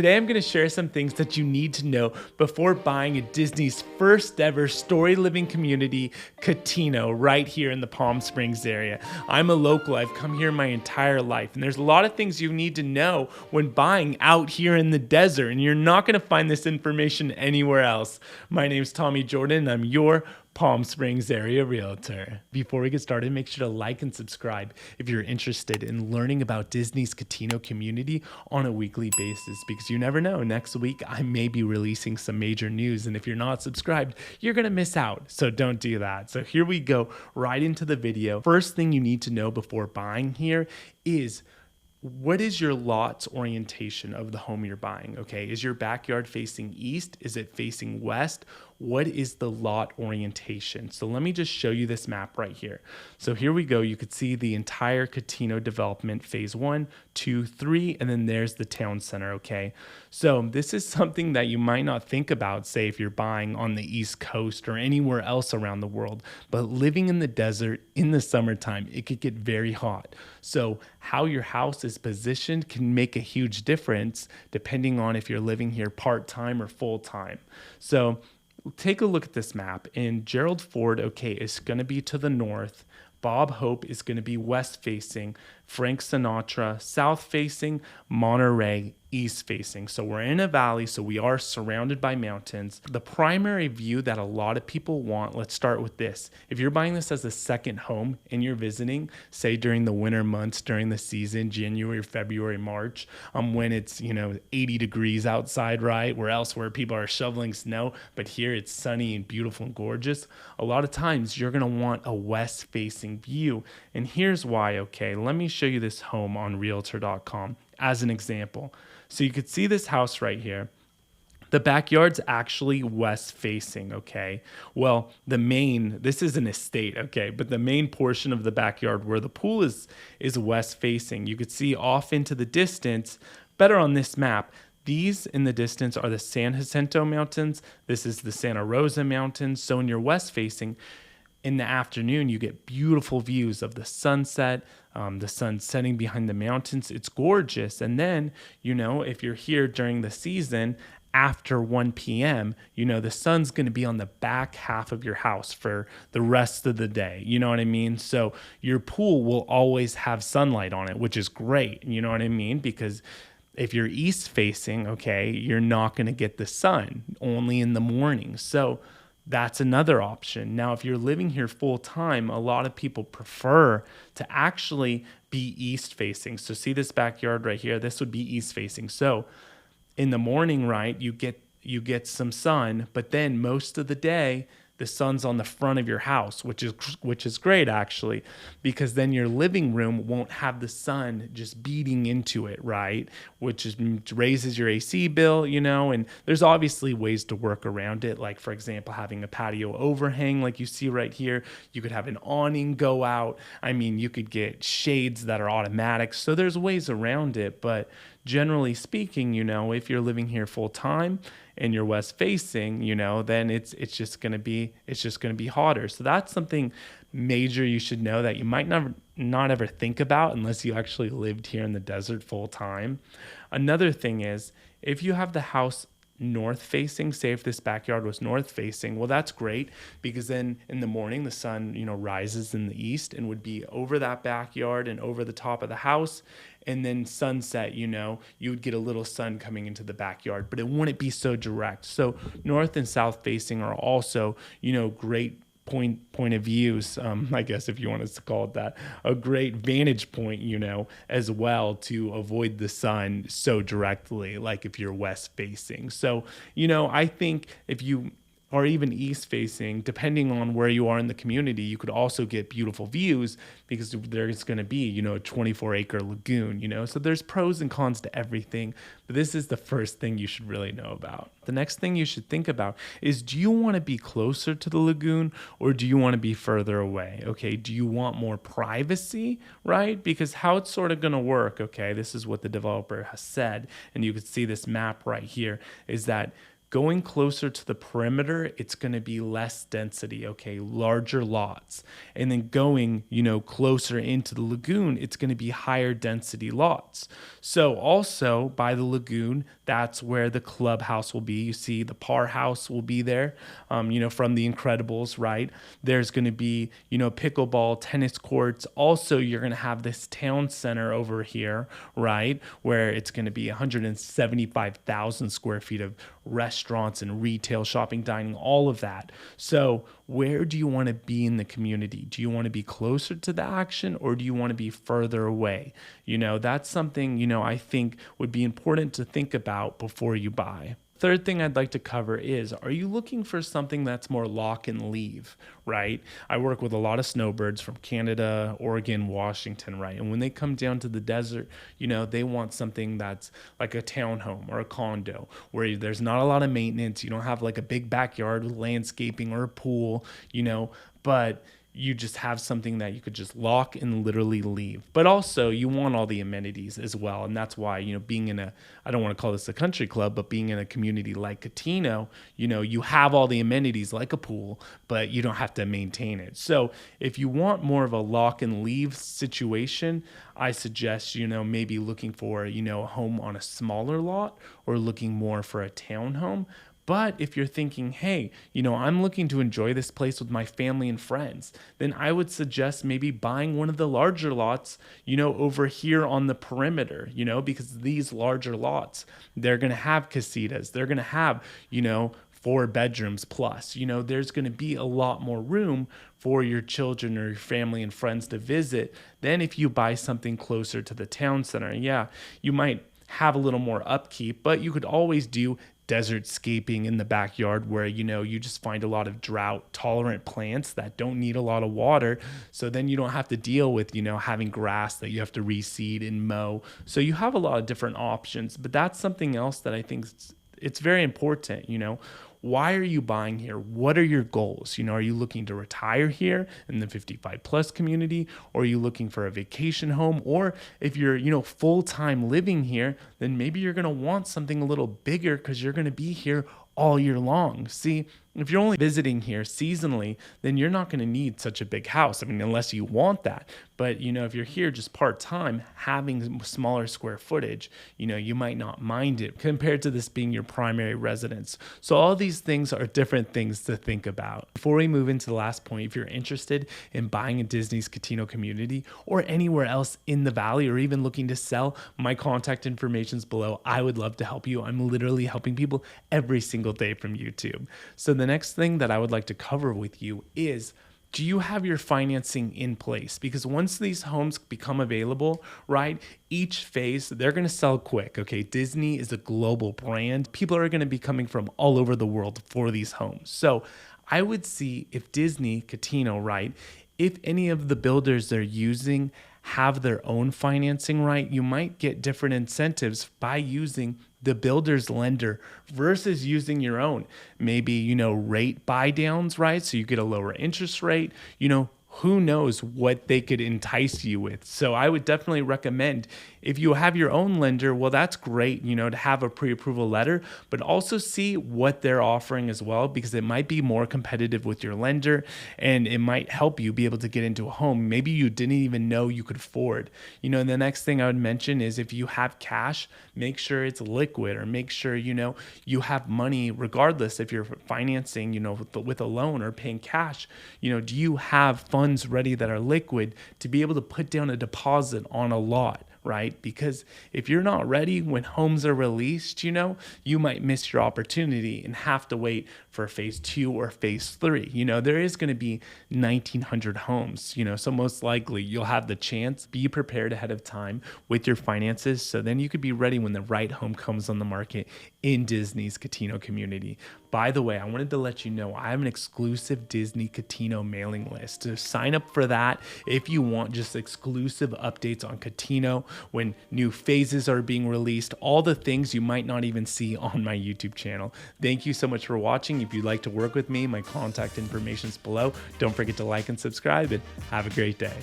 Today I'm going to share some things that you need to know before buying Disney's first ever story living community, Cotino, right here in the Palm Springs area. I'm a local, I've come here my entire life, and there's a lot of things you need to know when buying out here in the desert, and you're not going to find this information anywhere else. My name's Tommy Jordan, and I'm your Palm Springs area realtor. Before we get started, make sure to like and subscribe if you're interested in learning about Disney's Cotino community on a weekly basis, because you never know, next week I may be releasing some major news, and if you're not subscribed, you're gonna miss out, so don't do that. So here we go, right into the video. First thing you need to know before buying here is, what is your lot's orientation of the home you're buying? Okay, is your backyard facing east? Is it facing west? What is the lot orientation? So let me just show you this map right here. So here we go. You could see the entire Cotino development, phase 1, 2, 3, and then there's the town center, okay? So this is something that you might not think about, say if you're buying on the East Coast or anywhere else around the world, but living in the desert in the summertime, it could get very hot. So how your house is positioned can make a huge difference depending on if you're living here part-time or full-time. So take a look at this map, and Gerald Ford, okay, is going to be to the north. Bob Hope is going to be west facing. Frank Sinatra south facing. Monterey east facing. So we're in a valley, so we are surrounded by mountains. The primary view that a lot of people want, let's start with this. If you're buying this as a second home and you're visiting, say during the winter months, during the season, January, February, March, when it's 80 degrees outside, right? Where elsewhere people are shoveling snow, but here it's sunny and beautiful and gorgeous. A lot of times you're gonna want a west facing view, and here's why. Okay, let me show you this home on Realtor.com as an example. So you could see this house right here. The backyard's actually west facing, okay? Well, this is an estate, okay? But the main portion of the backyard where the pool is west facing. You could see off into the distance, better on this map, these in the distance are the San Jacinto Mountains. This is the Santa Rosa Mountains. So when you're west facing, in the afternoon, you get beautiful views of the sunset, the sun setting behind the mountains. It's gorgeous. And then, if you're here during the season, after 1 p.m., the sun's going to be on the back half of your house for the rest of the day. You know what I mean? So your pool will always have sunlight on it, which is great. You know what I mean? Because if you're east facing, okay, you're not going to get the sun, only in the morning. So that's another option. Now, if you're living here full time, a lot of people prefer to actually be east facing. So see this backyard right here? This would be east facing. So in the morning, right, you get some sun, but then most of the day, the sun's on the front of your house, which is great actually, because then your living room won't have the sun just beating into it, right? Which raises your AC bill, and there's obviously ways to work around it. Like for example, having a patio overhang like you see right here. You could have an awning go out. I mean, you could get shades that are automatic. So there's ways around it, but generally speaking, if you're living here full time and you're west facing, then it's just gonna be hotter. So that's something major you should know that you might not ever think about unless you actually lived here in the desert full time. Another thing is, if you have the house north facing, say if this backyard was north facing, well, that's great, because then in the morning the sun rises in the east and would be over that backyard and over the top of the house, and then sunset, you would get a little sun coming into the backyard, but it wouldn't be so direct. So north and south facing are also great point of views, I guess, if you want us to call it that, a great vantage point, as well, to avoid the sun so directly, like if you're west facing. So, I think if you or even east facing, depending on where you are in the community, you could also get beautiful views, because there's going to be, a 24-acre lagoon, so there's pros and cons to everything. But this is the first thing you should really know about. The next thing you should think about is, do you want to be closer to the lagoon or do you want to be further away? Okay, do you want more privacy, right? Because how it's sort of going to work, okay, this is what the developer has said, and you can see this map right here, is that Going closer to the perimeter, it's going to be less density, okay, larger lots. And then going, closer into the lagoon, it's going to be higher density lots. So also by the lagoon, that's where the clubhouse will be. You see the Par House will be there, from The Incredibles, right? There's going to be, pickleball, tennis courts. Also, you're going to have this town center over here, right? Where it's going to be 175,000 square feet of restaurants and retail, shopping, dining, all of that. So where do you want to be in the community? Do you want to be closer to the action, or do you want to be further away? That's something, I think would be important to think about before you buy. Third thing I'd like to cover is, are you looking for something that's more lock and leave, right? I work with a lot of snowbirds from Canada, Oregon, Washington, right? And when they come down to the desert, they want something that's like a townhome or a condo where there's not a lot of maintenance. You don't have like a big backyard with landscaping or a pool, but you just have something that you could just lock and literally leave. But also you want all the amenities as well. And that's why, being in I don't want to call this a country club, but being in a community like Cotino, you have all the amenities like a pool, but you don't have to maintain it. So if you want more of a lock and leave situation, I suggest, maybe looking for, a home on a smaller lot, or looking more for a townhome. But if you're thinking, hey, I'm looking to enjoy this place with my family and friends, then I would suggest maybe buying one of the larger lots, over here on the perimeter, because these larger lots, they're going to have casitas. They're going to have, 4 bedrooms plus. There's going to be a lot more room for your children or your family and friends to visit than if you buy something closer to the town center. Yeah, you might have a little more upkeep, but you could always do desert scaping in the backyard where, you just find a lot of drought tolerant plants that don't need a lot of water. So then you don't have to deal with, having grass that you have to reseed and mow. So you have a lot of different options, but that's something else that I think it's very important. Why are you buying here? What are your goals? Are you looking to retire here in the 55 plus community? Or are you looking for a vacation home? Or if you're, full-time living here, then maybe you're going to want something a little bigger because you're going to be here all year long. See, if you're only visiting here seasonally, then you're not going to need such a big house. Unless you want that. But, if you're here just part-time, having smaller square footage, you might not mind it compared to this being your primary residence. So all these things are different things to think about. Before we move into the last point, if you're interested in buying a Disney's Cotino community or anywhere else in the valley, or even looking to sell, my contact information is below. I would love to help you. I'm literally helping people every single day from YouTube. So the next thing that I would like to cover with you is, do you have your financing in place? Because once these homes become available, right, each phase, they're going to sell quick, okay? Disney is a global brand. People are going to be coming from all over the world for these homes. So I would see if Disney, Cotino, right, if any of the builders they're using have their own financing, right, you might get different incentives by using the builder's lender versus using your own. Maybe, rate buy downs, right? So you get a lower interest rate, who knows what they could entice you with. So I would definitely recommend, if you have your own lender, well, that's great, to have a pre-approval letter, but also see what they're offering as well, because it might be more competitive with your lender and it might help you be able to get into a home maybe you didn't even know you could afford. And the next thing I would mention is, if you have cash, make sure it's liquid, or make sure, you have money regardless if you're financing, with a loan or paying cash. Do you have funds ready that are liquid to be able to put down a deposit on a lot, right? Because if you're not ready when homes are released, you might miss your opportunity and have to wait for phase 2 or phase 3. There is going to be 1,900 homes, so most likely you'll have the chance. Be prepared ahead of time with your finances, so then you could be ready when the right home comes on the market in Disney's Cotino community. By the way, I wanted to let you know I have an exclusive Disney Cotino mailing list. So sign up for that if you want just exclusive updates on Cotino, when new phases are being released, all the things you might not even see on my YouTube channel. Thank you so much for watching. If you'd like to work with me, my contact information is below. Don't forget to like and subscribe, and have a great day.